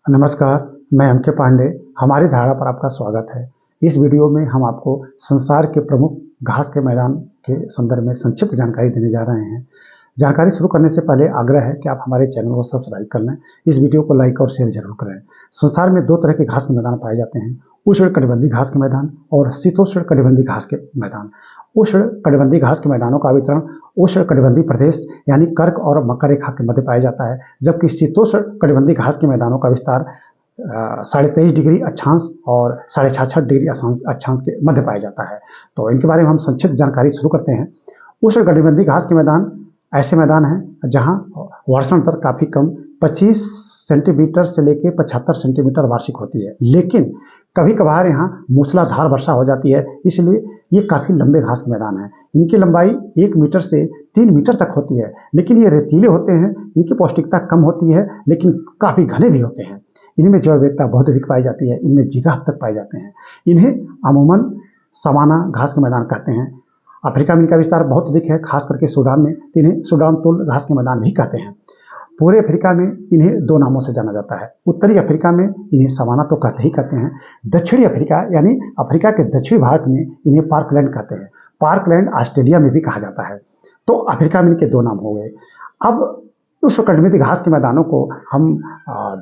नमस्कार, मैं एम.के. पांडे। हमारी धारा पर आपका स्वागत है। इस वीडियो में हम आपको संसार के प्रमुख घास के मैदान के संदर्भ में संक्षिप्त जानकारी देने जा रहे हैं। जानकारी शुरू करने से पहले आग्रह है कि आप हमारे चैनल को सब्सक्राइब कर लें। इस वीडियो को लाइक और शेयर जरूर करें। संसार में दो तरह के घास के मैदान पाए जाते हैं, उष्णकटिबंधीय घास के मैदान और शीतोष्णकटिबंधीय घास के मैदान। उष्णकटिबंधीय घास के मैदानों का वितरण उष्णकटिबंधीय प्रदेश यानी कर्क और मकर रेखा के मध्य पाया जाता है, जबकि शीतोष्णकटिबंधीय घास के मैदानों का विस्तार 23.5 डिग्री अक्षांश और 66.5 डिग्री अक्षांश के मध्य पाया जाता है। तो इनके बारे में हम संक्षिप्त जानकारी शुरू करते हैं। उष्णकटिबंधीय घास के मैदान ऐसे मैदान हैं जहां वर्षण दर काफ़ी कम 25 सेंटीमीटर से लेकर 75 सेंटीमीटर वार्षिक होती है, लेकिन कभी कभार यहाँ मूसलाधार वर्षा हो जाती है, इसलिए ये काफ़ी लंबे घास के मैदान हैं। इनकी लंबाई 1 मीटर से 3 मीटर तक होती है, लेकिन ये रेतीले होते हैं। इनकी पौष्टिकता कम होती है, लेकिन काफ़ी घने भी होते हैं। इनमें जैव विविधता बहुत अधिक पाई जाती है। इनमें जिराफ तक पाए जाते हैं। इन्हें अमूमन सवाना घास के मैदान कहते हैं। अफ्रीका में इनका विस्तार बहुत अधिक है, खास करके सूडान में। इन्हें सूडान तुल घास के मैदान भी कहते हैं। पूरे अफ्रीका में इन्हें दो नामों से जाना जाता है। उत्तरी अफ्रीका में इन्हें सवाना तो कहते ही कहते हैं। दक्षिणी अफ्रीका यानी अफ्रीका के दक्षिणी भाग में इन्हें पार्कलैंड कहते हैं। पार्कलैंड ऑस्ट्रेलिया में भी कहा जाता है। तो अफ्रीका में इनके दो नाम हो गए। अब उष्णकटिबंधीय घास के मैदानों को हम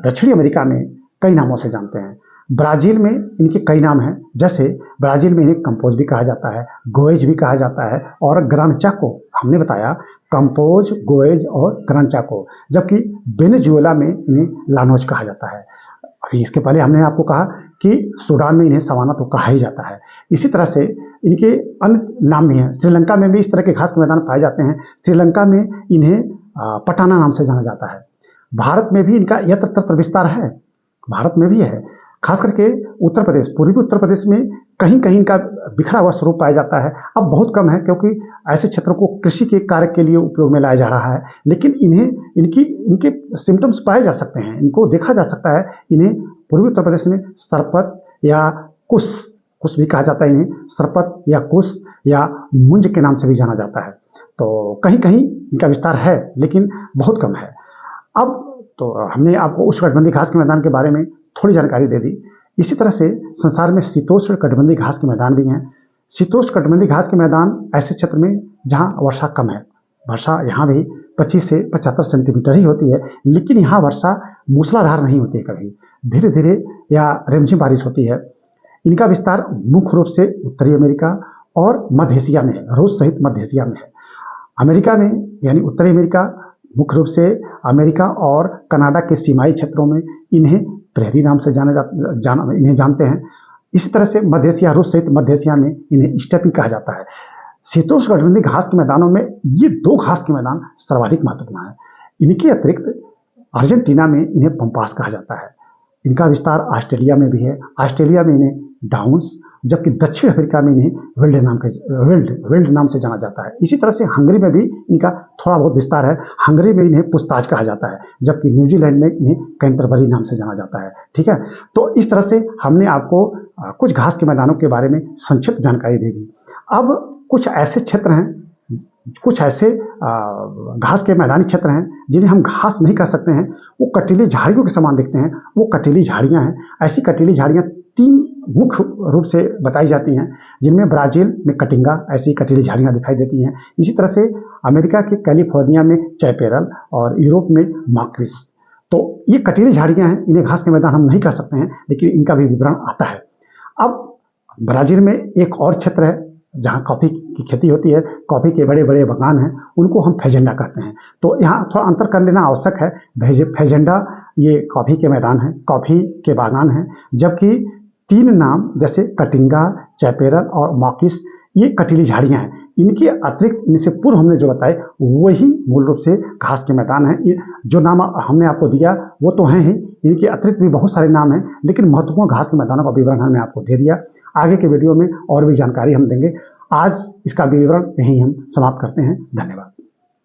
दक्षिणी अमेरिका में कई नामों से जानते हैं। ब्राज़ील में इनके कई नाम हैं, जैसे ब्राज़ील में इन्हें कंपोज भी कहा जाता है, गोएज भी कहा जाता है और ग्रानचाको। हमने बताया कंपोज, गोएज और ग्रानचाको। जबकि वेनेजुएला में इन्हें लानोज कहा जाता है। अभी इसके पहले हमने आपको कहा कि सूडान में इन्हें सवाना तो कहा ही जाता है। इसी तरह से इनके अन्य नाम भी हैं। श्रीलंका में भी इस तरह के घास के मैदान पाए जाते हैं। श्रीलंका में इन्हें पटाना नाम से जाना जाता है। भारत में भी इनका यत्र तत्र विस्तार है। भारत में भी है, खास करके उत्तर प्रदेश, पूर्वी उत्तर प्रदेश में कहीं कहीं इनका बिखरा हुआ स्वरूप पाया जाता है। अब बहुत कम है, क्योंकि ऐसे क्षेत्रों को कृषि के कार्य के लिए उपयोग में लाया जा रहा है। लेकिन इनके सिम्टम्स पाए जा सकते हैं, इनको देखा जा सकता है। इन्हें पूर्वी उत्तर प्रदेश में सरपत या कुश भी कहा जाता है। इन्हें सरपत या कुश या मुंज के नाम से भी जाना जाता है। तो कहीं कहीं इनका विस्तार है, लेकिन बहुत कम है। अब तो हमने आपको उष्णकटिबंधीय घास के मैदान के बारे में थोड़ी जानकारी दे दी। इसी तरह से संसार में शीतोष्णकटिबंधीय घास के मैदान भी हैं। शीतोष्णकटिबंधीय घास के मैदान ऐसे क्षेत्र में जहां वर्षा कम है। वर्षा यहाँ भी 25 से 75 सेंटीमीटर ही होती है, लेकिन यहाँ वर्षा मूसलाधार नहीं होती है। कभी धीरे धीरे या रिमझिम बारिश होती है। इनका विस्तार मुख्य रूप से उत्तरी अमेरिका और मध्य एशिया में है, रूस सहित मध्य एशिया में है। अमेरिका में यानी उत्तरी अमेरिका, मुख्य रूप से अमेरिका और कनाडा के सीमाई क्षेत्रों में इन्हें प्रेरी नाम से इन्हें जानते हैं। इसी तरह से मध्य एशिया, रूस सहित मध्य एशिया में इन्हें स्टेपी कहा जाता है। शीतोष्णकटिबंधीय घास के मैदानों में ये दो घास के मैदान सर्वाधिक महत्वपूर्ण है। इनके अतिरिक्त अर्जेंटीना में इन्हें पंपास कहा जाता है। इनका विस्तार ऑस्ट्रेलिया में भी है। ऑस्ट्रेलिया में इन्हें डाउन्स, जबकि दक्षिण अफ्रीका में इन्हें विल्ड नाम से जाना जाता है। इसी तरह से हंगरी में भी इनका थोड़ा बहुत विस्तार है। हंगरी में इन्हें पुस्ताज कहा जाता है, जबकि न्यूजीलैंड में इन्हें कैंटरबरी नाम से जाना जाता है। ठीक है, तो इस तरह से हमने आपको कुछ घास के मैदानों के बारे में संक्षिप्त जानकारी दे दी। अब कुछ ऐसे क्षेत्र हैं, कुछ ऐसे घास के मैदानी क्षेत्र हैं जिन्हें हम घास नहीं कह सकते हैं। वो कटीली झाड़ियों के समान दिखते हैं, वो कटीली झाड़ियाँ हैं। ऐसी कटीली झाड़ियाँ 3 मुख्य रूप से बताई जाती हैं, जिनमें ब्राज़ील में कटिंगा ऐसी कटीली झाड़ियाँ दिखाई देती हैं। इसी तरह से अमेरिका के कैलिफोर्निया में चैपेरल और यूरोप में मार्क्विस। तो ये कटीली झाड़ियाँ हैं, इन्हें घास के मैदान हम नहीं कह सकते हैं, लेकिन इनका भी विवरण आता है। अब ब्राज़ील में एक और क्षेत्र है जहाँ कॉफ़ी की खेती होती है। कॉफ़ी के बड़े बड़े बागान हैं, उनको हम फेजेंडा कहते हैं। तो यहाँ थोड़ा अंतर कर लेना आवश्यक है। फेजेंडा ये कॉफ़ी के मैदान हैं, कॉफ़ी के बागान हैं, जबकि 3 नाम जैसे कटिंगा, चैपेरल और मॉकिस ये कटीली झाड़ियाँ हैं। इनके अतिरिक्त, इनसे पूर्व हमने जो बताए वही मूल रूप से घास के मैदान हैं। जो नाम हमने आपको दिया वो तो हैं ही, इनके अतिरिक्त भी बहुत सारे नाम हैं, लेकिन महत्वपूर्ण घास के मैदानों का विवरण हमने आपको दे दिया। आगे के वीडियो में और भी जानकारी हम देंगे। आज इसका विवरण यहीं हम समाप्त करते हैं। धन्यवाद।